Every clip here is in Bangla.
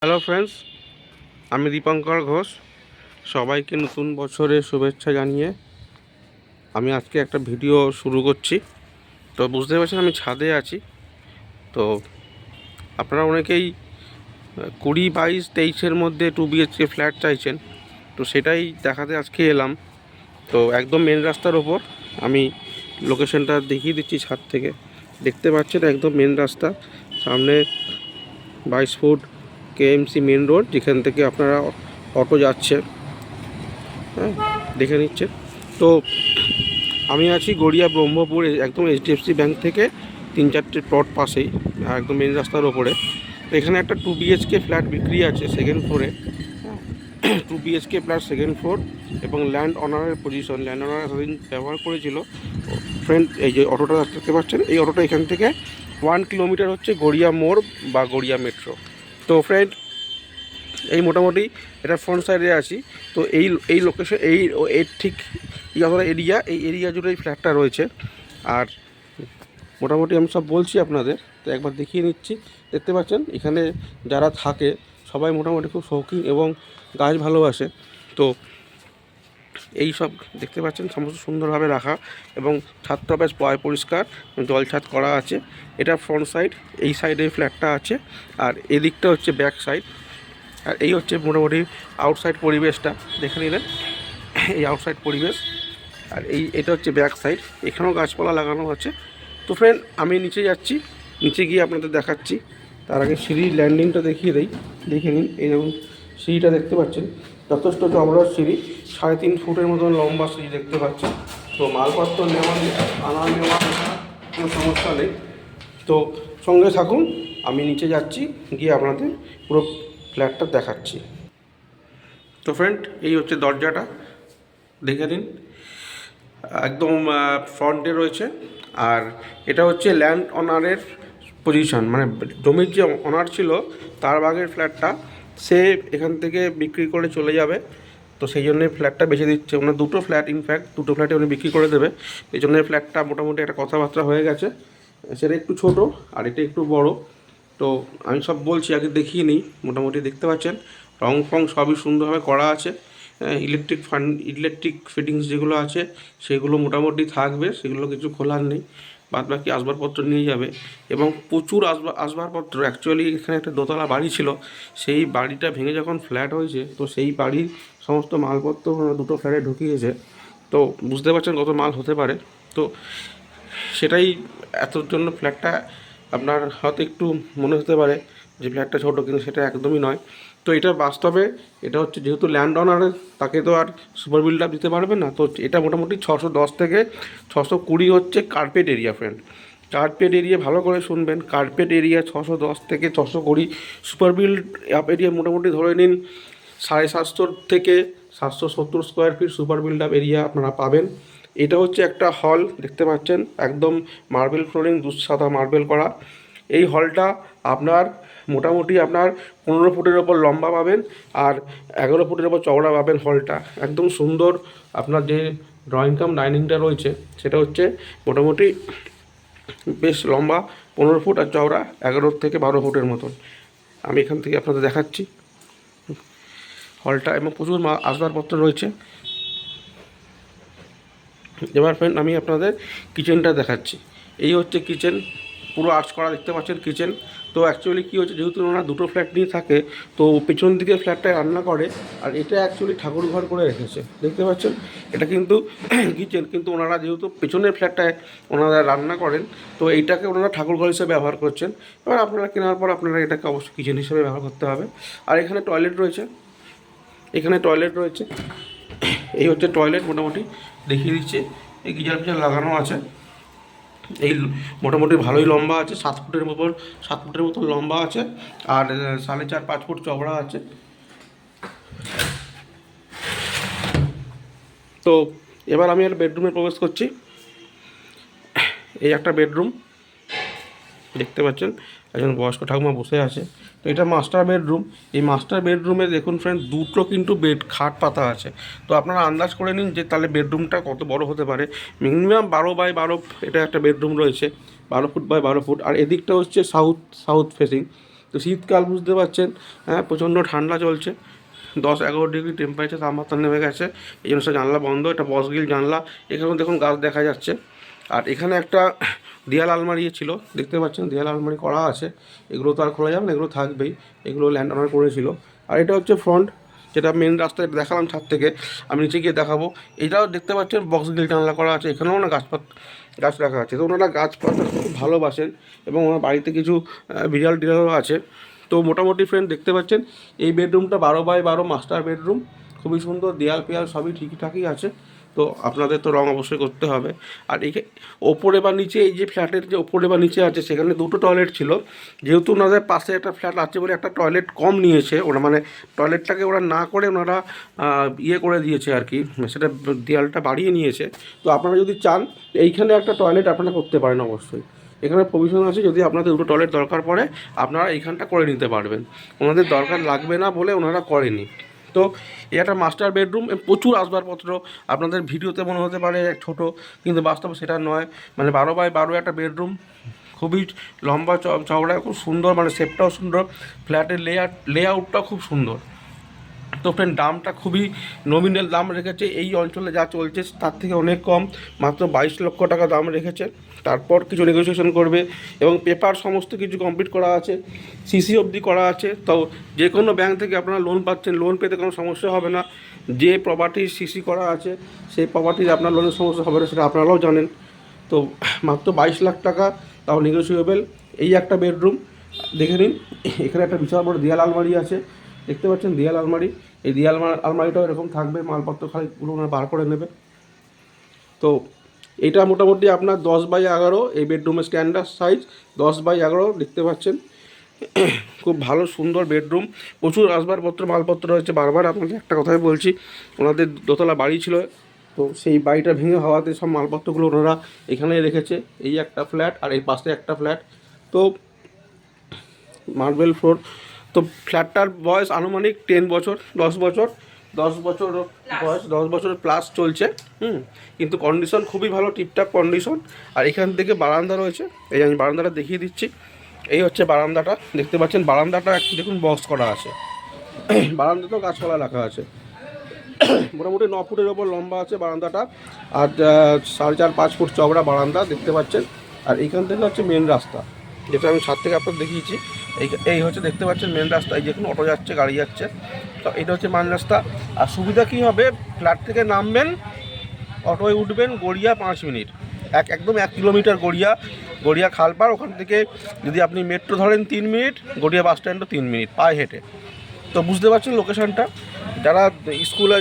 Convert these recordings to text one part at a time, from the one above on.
হ্যালো ফ্রেন্ডস, আমি দীপঙ্কর ঘোষ। সবাইকে নতুন বছরের শুভেচ্ছা জানিয়ে আমি আজকে একটা ভিডিও শুরু করছি। তো বুঝতে পারছেন আমি ছাদে আছি। তো আপনারা অনেকেই 20, 22, 23-এর মধ্যে 2 BHK ফ্ল্যাট চাইছেন। তো সেটাই দেখাতে আজকে এলাম। তো একদম মেন রাস্তার ওপর আমি লোকেশনটা দেখিয়ে দিচ্ছি। ছাদ থেকে দেখতে পাচ্ছেন একদম মেন রাস্তা, সামনে 22 ফুট KMC মেন রোড, যেখান থেকে আপনারা অটো যাচ্ছে। হ্যাঁ, দেখে নিচ্ছে। তো আমি আছি গড়িয়া ব্রহ্মপুরে, একদম HDFC ব্যাংক থেকে 3-4টে প্লট পাশেই, একদম মেন রাস্তার ওপরে। তো এখানে একটা 2 BHK ফ্ল্যাট বিক্রি আছে সেকেন্ড ফ্লোরে। 2 BHK প্লাস সেকেন্ড ফ্লোর, এবং ল্যান্ড অনারের পজিশন। ল্যান্ড অনার এতদিন ব্যবহার করেছিল। ফ্রেন্ড, এই যে অটোটা দেখতে পাচ্ছেন, এই অটোটা এখান থেকে 1 কিলোমিটার হচ্ছে গড়িয়া মোড় বা গড়িয়া মেট্রো। তো ফ্রেন্ড, এই মোটামুটি এটা ফ্রন্ট সাইডে আছি। তো এই লোকেশন, এর ঠিক যতটা এরিয়া, এই এরিয়া জুড়ে এই ফ্ল্যাটটা রয়েছে। আর মোটামুটি আমি সব বলছি আপনাদের, তো একবার দেখিয়ে নিচ্ছি। দেখতে পাচ্ছেন এখানে যারা থাকে সবাই মোটামুটি খুব শৌখিন এবং গাছ ভালোবাসে। তো এই সব দেখতে পাচ্ছেন সমস্ত সুন্দরভাবে রাখা, এবং ছাদটা বেশ পরিষ্কার, জল ছাদ করা আছে। এটা ফ্রন্ট সাইড, এই সাইডে ফ্ল্যাটটা আছে, আর এদিকটা হচ্ছে ব্যাক সাইড। আর এই হচ্ছে মোটামুটি আউটসাইড পরিবেশটা, দেখে নিলেন এই আউটসাইড পরিবেশ। আর এটা হচ্ছে ব্যাক সাইড, এখানেও গাছপালা লাগানো আছে। তো ফ্রেন্ড, আমি নিচে যাচ্ছি, নিচে গিয়ে আপনাদের দেখাচ্ছি। তার আগে সিঁড়ির ল্যান্ডিংটা দেখিয়ে দেই, দেখে নিন। এই যেমন সিঁড়িটা দেখতে পাচ্ছেন, যথেষ্ট চওড়া সিঁড়ি, 3.5 ফুটের মতন লম্বা সিঁড়ি দেখতে পাচ্ছেন। তো মালপত্র নেওয়া কোনো সমস্যা নেই। তো সঙ্গে থাকুন, আমি নিচে যাচ্ছি, গিয়ে আপনাদের পুরো ফ্ল্যাটটা দেখাচ্ছি। তো ফ্রেন্ড, এই হচ্ছে দরজাটা, দেখে নিন, একদম ফ্রন্টে রয়েছে। আর এটা হচ্ছে ল্যান্ড অনারের পজিশন, মানে জমির যে অনার ছিল তার ভাগের ফ্ল্যাটটা সে এখান থেকে বিক্রি করে চলে যাবে। তো সেই জন্যই ফ্ল্যাটটা বেছে দিচ্ছে। ওনার দুটো ফ্ল্যাট, ইনফ্যাক্ট দুটো ফ্ল্যাটে উনি বিক্রি করে দেবে। এই জন্য ফ্ল্যাটটা মোটামুটি একটা কথাবার্তা হয়ে গেছে। সেটা একটু ছোট আর এটা একটু বড়। তো আমি সব বলছি, আগে দেখিয়ে নিই। মোটামুটি দেখতে পাচ্ছেন রং ফং সবই সুন্দরভাবে করা আছে। ইলেকট্রিক ফিটিংস যেগুলো আছে সেগুলো মোটামুটি থাকবে, সেগুলো কিছু খোলার নেই। বাদ বাকি আসবাবপত্র নিয়ে যাবে, এবং প্রচুর আসবাবপত্র। অ্যাকচুয়ালি এখানে একটা দোতলা বাড়ি ছিল, সেই বাড়িটা ভেঙে যখন ফ্ল্যাট হয়েছে, তো সেই বাড়ির সমস্ত মালপত্র দুটো ফ্ল্যাটে ঢুকিয়েছে। তো বুঝতে পারছেন কত মাল হতে পারে। তো সেটাই, এতর জন্য ফ্ল্যাটটা আপনার হয়তো একটু মনে হতে পারে যে ফ্ল্যাটটা ছোটো, কিন্তু সেটা একদমই নয়। তো এটা বাস্তবে, এটা হচ্ছে যেহেতু ল্যান্ড ওনার, তাকে তো আর সুপার বিল্ড আপ দিতে পারবে না। তো এটা মোটামুটি 610 থেকে 620 হচ্ছে carpet area. Friend, carpet area ভালো করে শুনবেন, কার্পেট এরিয়া 610 থেকে 620। সুপার বিল্ড আপ এরিয়া মোটামুটি ধরে নিন 750 থেকে 770 square feet super build up area আপনারা পাবেন। এটা হচ্ছে একটা হল, দেখতে পাচ্ছেন একদম মার্বেল ফ্লোরিং, দুঃসাদা মার্বেল করা। এই হলটা আপনার মোটামুটি আপনার 15 ফুটের ওপর লম্বা পাবেন, আর 11 ফুটের ওপর চওড়া পাবেন। হলটা একদম সুন্দর। আপনার যে ড্রয়িং কাম ডাইনিংটা রয়েছে সেটা হচ্ছে মোটামুটি বেশ লম্বা 15 ফুট, আর চওড়া 11 থেকে 12 ফুটের মতন। আমি এখান থেকে আপনাদের দেখাচ্ছি হলটা, এবং প্রচুর আসবাবপত্র রয়েছে। এবার ফ্রেন্ড, আমি আপনাদের কিচেনটা দেখাচ্ছি। এই হচ্ছে কিচেন, পুরো আর্চ করা দেখতে পাচ্ছেন কিচেন। তো অ্যাকচুয়ালি কী হচ্ছে, যেহেতু ওনারা দুটো ফ্ল্যাট নিয়ে থাকে, তো পেছন দিকে ফ্ল্যাটটায় রান্না করে, আর এটা অ্যাকচুয়ালি ঠাকুর ঘর করে রেখেছে, দেখতে পাচ্ছেন। এটা কিন্তু কিচেন, কিন্তু ওনারা যেহেতু পেছনের ফ্ল্যাটটায় ওনারা রান্না করেন, তো এইটাকে ওনারা ঠাকুর ঘর হিসেবে ব্যবহার করছেন। এবার আপনারা কেনার পর আপনারা এটাকে অবশ্যই কিচেন হিসেবে ব্যবহার করতে হবে। আর এখানে টয়লেট রয়েছে, এখানে টয়লেট রয়েছে। এই হচ্ছে টয়লেট, মোটামুটি দেখিয়ে দিচ্ছে। এই গিজার ফিজার লাগানো আছে। এই মোটামুটি ভালোই লম্বা আছে, 7 ফুটের মতো লম্বা আছে, আর 4.5-5 ফুট চওড়া আছে। তো এবার আমি একটা বেডরুমে প্রবেশ করছি। এই একটা বেডরুম দেখতে পাচ্ছেন, একজন বয়স্ক ঠাকুমা বসে আছে। তো এটা মাস্টার বেডরুম। এই মাস্টার বেডরুমে দেখুন ফ্রেন্ড, দুটো কিন্তু খাট পাতা আছে। তো আপনারা আন্দাজ করে নিন যে তাহলে বেডরুমটা কত বড় হতে পারে। মিনিমাম 12x12 এটা একটা বেডরুম রয়েছে, 12 ফুট বাই 12 ফুট। আর এদিকটা হচ্ছে সাউথ ফেসিং। তো তো শীতকাল বুঝতে পারছেন, হ্যাঁ প্রচণ্ড ঠান্ডা চলছে, 10-11 ডিগ্রি টেম্পারেচার, তাপমাত্রা নেমে গেছে। এই জন্য সব জানলা বন্ধ, এটা বসগিল জানলা। এখানেও দেখুন গাছ দেখা যাচ্ছে। আর এখানে একটা দেয়াল আলমারি ছিল, দেখতে পাচ্ছেন দেয়াল আলমারি করা আছে। এগুলো তো আর খোলা যাবে না, এগুলো থাকবেই, এগুলো ল্যান্ড ওনার করেছিল। আর এটা হচ্ছে ফ্রন্ট, যেটা মেন রাস্তায় দেখালাম ছাদ থেকে, আমি নিচে গিয়ে দেখাবো। এটাও দেখতে পাচ্ছেন বক্স গ্রিল জানলা করা আছে, এখানেও না গাছ রাখা আছে। তো ওনারা গাছপালা খুব ভালোবাসেন এবং ওনার বাড়িতে কিছু বিড়াল টিড়ালও আছে। তো মোটামুটি ফ্রেন্ড দেখতে পাচ্ছেন এই বেডরুমটা 12x12 মাস্টার বেডরুম, খুবই সুন্দর, দেয়াল পেয়াল সবই ঠিকঠাকই আছে। তো আপনাদের তো রং অবশ্যই করতে হবে। আর এই ওপরে বা নিচে, এই যে ফ্ল্যাটের যে ওপরে বা নিচে আছে সেখানে দুটো টয়লেট ছিল, যেহেতু ওনাদের পাশে একটা ফ্ল্যাট আছে বলে একটা টয়লেট কম নিয়েছে ওরা, মানে টয়লেটটাকে ওরা না করে ওনারা ইয়ে করে দিয়েছে আর কি, সেটা দেয়ালটা বাড়িয়ে নিয়েছে। তো আপনারা যদি চান এইখানে একটা টয়লেট আপনারা করতে পারেন অবশ্যই, এখানে প্রভিশন আছে, যদি আপনাদের দুটো টয়লেট দরকার পড়ে আপনারা এইখানটা করে নিতে পারবেন। ওনাদের দরকার লাগবে না বলে ওনারা করেনি। তো এই একটা মাস্টার বেডরুম, প্রচুর আসবাবপত্র। আপনাদের ভিডিওতে মনে হতে পারে ছোট, কিন্তু বাস্তবে সেটা নয়। মানে 12x12 একটা বেডরুম, খুবই লম্বা চওড়া, খুব সুন্দর, মানে শেপটাও সুন্দর, ফ্ল্যাটের লেআউটটাও খুব সুন্দর। তো ফ্রেন্ড দামটা খুবই নমিনাল দাম রেখেছে, এই অঞ্চলে যা চলছে তার থেকে অনেক কম, মাত্র 22 লক্ষ টাকা দাম রেখেছে। তারপর কিছু নেগোসিয়েশন করবে এবং পেপার সমস্ত কিছু কমপ্লিট করা আছে, সিসি অবধি করা আছে। তো যে কোনো ব্যাংক থেকে আপনারা লোন পাচ্ছেন, লোন পেতে কোনো সমস্যা হবে না। যে প্রপার্টির সিসি করা আছে সেই প্রপার্টির আপনার লোনের সমস্যা হবে না, সেটা আপনারাও জানেন। তো মাত্র 22 লাখ টাকা, তাও নেগোসিয়েবল। এই একটা বেডরুম দেখে নিন। এখানে একটা বিশাল বড় দেয়াল আলমারি আছে, দেখতে পাচ্ছেন দেয়াল আলমারি। এই দেয়াল আলমারিটাও এরকম থাকবে, মালপত্র খালিগুলো ওনারা বার করে নেবে। তো এটা মোটামুটি আপনার 10x11, এই বেডরুমের স্ট্যান্ডার্ড সাইজ 10x11 দেখতে পাচ্ছেন। খুব ভালো সুন্দর বেডরুম, প্রচুর আসবাবপত্র মালপত্র রয়েছে। বারবার আপনাদের একটা কথাই বলছি, ওনাদের দোতলা বাড়ি ছিল, তো সেই বাড়িটা ভেঙে হওয়াতে সব মালপত্রগুলো ওনারা এখানেই রেখেছে। এই একটা ফ্ল্যাট আর এই পাশে একটা ফ্ল্যাট, তো মার্বেল ফ্লোর। তো ফ্ল্যাটটার বয়স আনুমানিক 10 বছর, 10 বছর, 10 বছর বয়স, 10 বছর প্লাস চলছে। কিন্তু কন্ডিশন খুবই ভালো, টিপটাপ কন্ডিশন। আর এখান থেকে বারান্দা রয়েছে, এই আমি বারান্দাটা দেখিয়ে দিচ্ছি। এই হচ্ছে বারান্দাটা, দেখতে পাচ্ছেন বারান্দাটা একটু দেখুন বক্স করা আছে, বারান্দাতেও গাছপালা রাখা আছে। মোটামুটি 9 ফুটের ওপর লম্বা আছে বারান্দাটা, আর 4.5-5 ফুট চওড়া বারান্দা দেখতে পাচ্ছেন। আর এইখান থেকে হচ্ছে মেন রাস্তা, যেটা আমি ছাদ থেকে আপনার দেখিয়েছি। এই হচ্ছে দেখতে পাচ্ছেন মেন রাস্তা, এই যে কোনো অটো যাচ্ছে, গাড়ি যাচ্ছে। তো এটা হচ্ছে মেন রাস্তা। আর সুবিধা কী হবে, ফ্ল্যাট থেকে নামবেন, অটোয় উঠবেন, গড়িয়া 5 মিনিট, একদম 1 কিলোমিটার গড়িয়া খালপাড়। ওখান থেকে যদি আপনি মেট্রো ধরেন 3 মিনিট, গড়িয়া বাস স্ট্যান্ডও 3 মিনিট পায়ে হেঁটে। তো বুঝতে পারছেন লোকেশানটা। যারা স্কুলে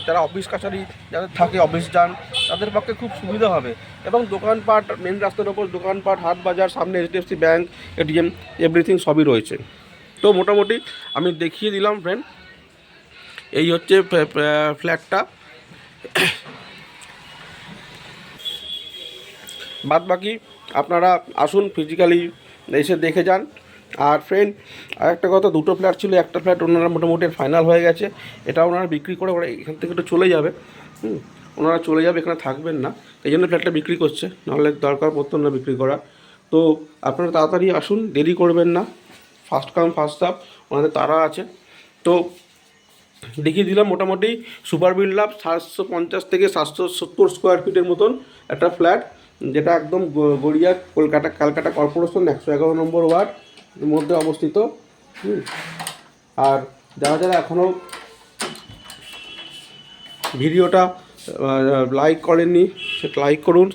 যারা অফিস কাছারি যাদের থাকে, অফিস যান, তাদের পক্ষে খুব সুবিধা হবে। এবং দোকানপাট, মেন রাস্তার ওপর দোকানপাট, হাট বাজার, সামনে HDFC ব্যাঙ্ক, ATM, এভরিথিং সবই রয়েছে। তো মোটামুটি আমি দেখিয়ে দিলাম ফ্রেন্ড, এই হচ্ছে ফ্ল্যাটটা। বাদ বাকি আপনারা আসুন, ফিজিক্যালি এসে দেখে যান। আর ফ্রেন্ড আরেকটা কথা, দুটো ফ্ল্যাট ছিল, একটা ফ্ল্যাট ওনারা মোটামুটি ফাইনাল হয়ে গেছে, এটা ওনারা বিক্রি করে ওরা এখান থেকে একটু চলে যাবে। ওনারা চলে যাবে, এখানে থাকবেন না, এই জন্য ফ্ল্যাটটা বিক্রি করছে, নাহলে দরকার পড়তো না বিক্রি করা। তো আপনারা তাড়াতাড়ি আসুন, দেরি করবেন না, ফার্স্ট কাম ফার্স্ট সার্ভ, ওনাদের তারা আছে। তো দেখিয়ে দিলাম মোটামুটি সুপার বিল্ডাপ 750 থেকে 770 স্কোয়ার ফিটের মতন একটা ফ্ল্যাট, যেটা একদম গড়িয়া ক্যালকাটা কর্পোরেশন 111 নম্বর ওয়ার্ড মধ্যে অবস্থিত। আর যারা এখনও ভিডিওটা লাইক করেননি, সেটা লাইক করুন,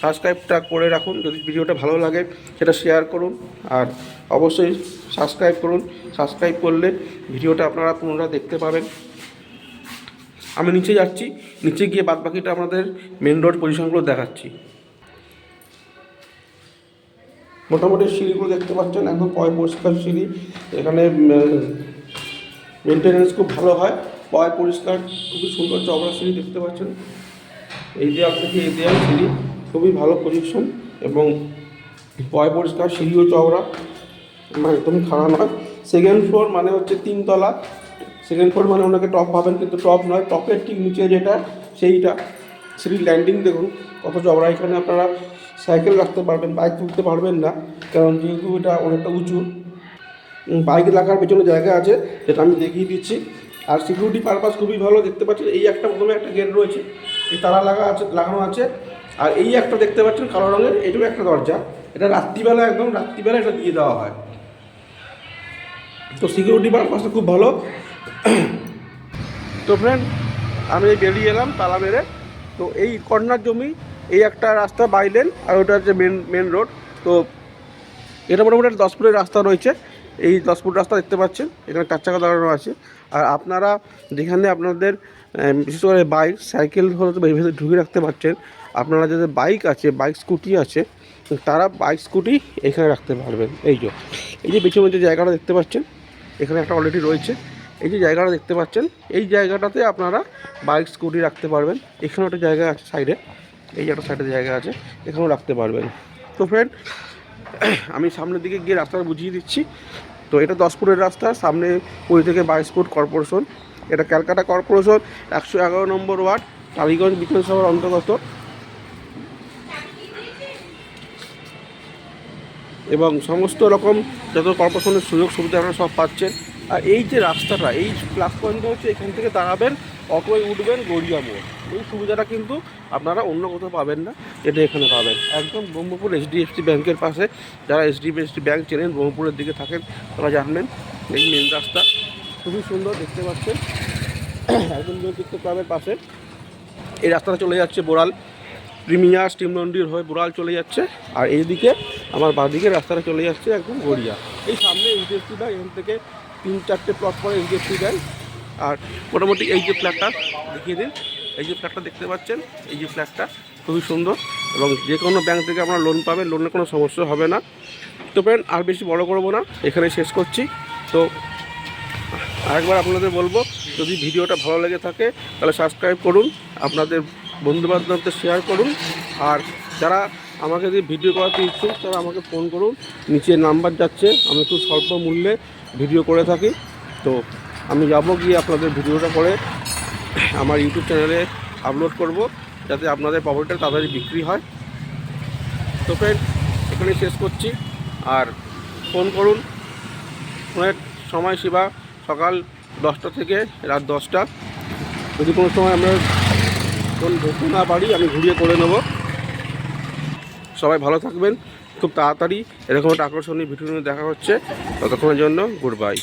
সাবস্ক্রাইবটা করে রাখুন। যদি ভিডিওটা ভালো লাগে সেটা শেয়ার করুন, আর অবশ্যই সাবস্ক্রাইব করুন। সাবস্ক্রাইব করলে ভিডিওটা আপনারা পুনরায় দেখতে পাবেন। আমি নিচে যাচ্ছি, নিচে গিয়ে বাদবাকিটা আপনাদের মেন রোড পজিশনগুলো দেখাচ্ছি। মোটামুটি সিঁড়িগুলো দেখতে পাচ্ছেন, একদম পরিষ্কার সিঁড়ি। এখানে মেনটেনেন্স খুব ভালো হয়, পরিষ্কার, খুবই সুন্দর চওড়া সিঁড়ি দেখতে পাচ্ছেন। এই দেয়াল থেকে এই দেয়াল সিঁড়ি খুবই ভালো পজিশন, এবং পরিষ্কার, সিঁড়িও চওড়া, একদমই খারাপ নয়। সেকেন্ড ফ্লোর মানে হচ্ছে 3 তলা, সেকেন্ড ফ্লোর মানে ওনাকে টপ ভাবেন, কিন্তু টপ নয়, টপের ঠিক নিচে যেটা সেইটা। সিঁড়ির ল্যান্ডিং দেখুন কত চওড়া, এখানে আপনারা সাইকেল রাখতে পারবেন, বাইক তুলতে পারবেন না, কারণ যেহেতু এটা অনেকটা উঁচু। বাইক রাখার পেছনে জায়গা আছে, যেটা আমি দেখিয়ে দিচ্ছি। আর সিকিউরিটি পারপাস খুবই ভালো, দেখতে পাচ্ছেন এই একটা প্রথমে একটা গেট রয়েছে, এই তালা লাগানো আছে। আর এই একটা দেখতে পাচ্ছেন কালো রঙের, এটাও একটা দরজা, এটা রাত্রিবেলা একদম রাত্রিবেলা এটা দিয়ে দেওয়া হয়। তো সিকিউরিটি পারপাসটা খুব ভালো। তো ফ্রেন্ড, আমি বেরিয়ে এলাম তালা মেরে। তো এই কর্নার জমি, এই একটা রাস্তা বাইলেন, আর ওটা হচ্ছে মেন রোড। তো এটা মোটামুটি একটা 10 ফুটের রাস্তা রয়েছে। এই 10 ফুট রাস্তা দেখতে পাচ্ছেন, এখানে 4 চাকা দাঁড়ানো আছে। আর আপনারা যেখানে আপনাদের বিশেষ করে বাইক সাইকেল হলে তো ভেতরে ঢুকে রাখতে পারছেন। আপনারা যাদের বাইক আছে, বাইক স্কুটি আছে, তারা বাইক স্কুটি এখানে রাখতে পারবেন। এই যে পেছনে যে জায়গাটা দেখতে পাচ্ছেন, এখানে একটা অলরেডি রয়েছে। এই যে জায়গাটা দেখতে পাচ্ছেন, এই জায়গাটাতে আপনারা বাইক স্কুটি রাখতে পারবেন। এখানেও একটা জায়গা আছে সাইডে, এই একটা সাইডে জায়গা আছে, এখানেও রাখতে পারবেন। তো ফ্রেন্ড, আমি সামনের দিকে গিয়ে রাস্তাটা বুঝিয়ে দিচ্ছি। তো এটা 10 ফুটের রাস্তা, সামনে 20 থেকে 22 ফুট কর্পোরেশন। এটা ক্যালকাটা কর্পোরেশন 111 নম্বর ওয়ার্ড, টালিগঞ্জ বিধানসভার অন্তর্গত। এবং সমস্ত রকম যত কর্পোরেশনের সুযোগ সুবিধা আপনারা সব পাচ্ছেন। আর এই যে রাস্তাটা, এই প্লাস পয়েন্টটা হচ্ছে এখান থেকে দাঁড়াবেন, অটোয় উঠবেন গড়িয়া মোড়। এই সুবিধাটা কিন্তু আপনারা অন্য কোথাও পাবেন না, এটা এখানে পাবেন। একদম ব্রহ্মপুর HDFC ব্যাংকের পাশে। যারা HDFC ব্যাংক চেনেন, ব্রহ্মপুরের দিকে থাকেন, তারা জানবেন। এই মেন রাস্তা খুবই সুন্দর, দেখতে পাচ্ছেন একদম জ্যোতির্থ ক্লাবের পাশে। এই রাস্তাটা চলে যাচ্ছে বোড়াল প্রিমিয়ার স্টিম লন্ড্রির হয়ে বোড়াল চলে যাচ্ছে। আর এইদিকে আমার বাঁদিকে রাস্তাটা চলে যাচ্ছে একদম গড়িয়া। এই সামনে HDFC ব্যাংক, এখান থেকে 3-4টে প্লট পরে HDFC ব্যাংক। আর মোটামুটি এই যে ফ্ল্যাটটা দেখিয়ে দিন, এই যে ফ্ল্যাটটা দেখতে পাচ্ছেন, এই যে ফ্ল্যাটটা খুবই সুন্দর। এবং যে কোনো ব্যাংক থেকে আপনারা লোন পাবেন, লোনের কোনো সমস্যা হবে না। তো ফ্রেন্ড, আর বেশি বড় করবো না, এখানে শেষ করছি। তো আরেকবার আপনাদের বলবো, যদি ভিডিওটা ভালো লেগে থাকে তাহলে সাবস্ক্রাইব করুন, আপনাদের বন্ধুবান্ধবদের শেয়ার করুন। আর যারা আমাকে যদি ভিডিও করাতে ইচ্ছুক, তারা আমাকে ফোন করুন, নিচে নাম্বার যাচ্ছে। আমি খুব স্বল্প মূল্যে ভিডিও করে থাকি। তো আমি যাবো গিয়ে আপনাদের ভিডিওটা করে আমার ইউটিউব চ্যানেলে আপলোড করব, যাতে আপনাদের প্রপার্টিটা তাড়াতাড়ি বিক্রি হয়। তো ফ্রেন্ড, এখানেই শেষ করছি। আর ফোন করুন, ফোনের সময়সীমা সকাল 10টা থেকে রাত 10টা। যদি কোনো সময় আমরা ফোন ধরতে না পারি, আমি ঘুরিয়ে করে নেব। সবাই ভালো থাকবেন, খুব তাড়াতাড়ি এরকম একটা আকর্ষণীয় ভিডিও নিয়ে দেখা হচ্ছে। ততক্ষণের জন্য গুড বাই।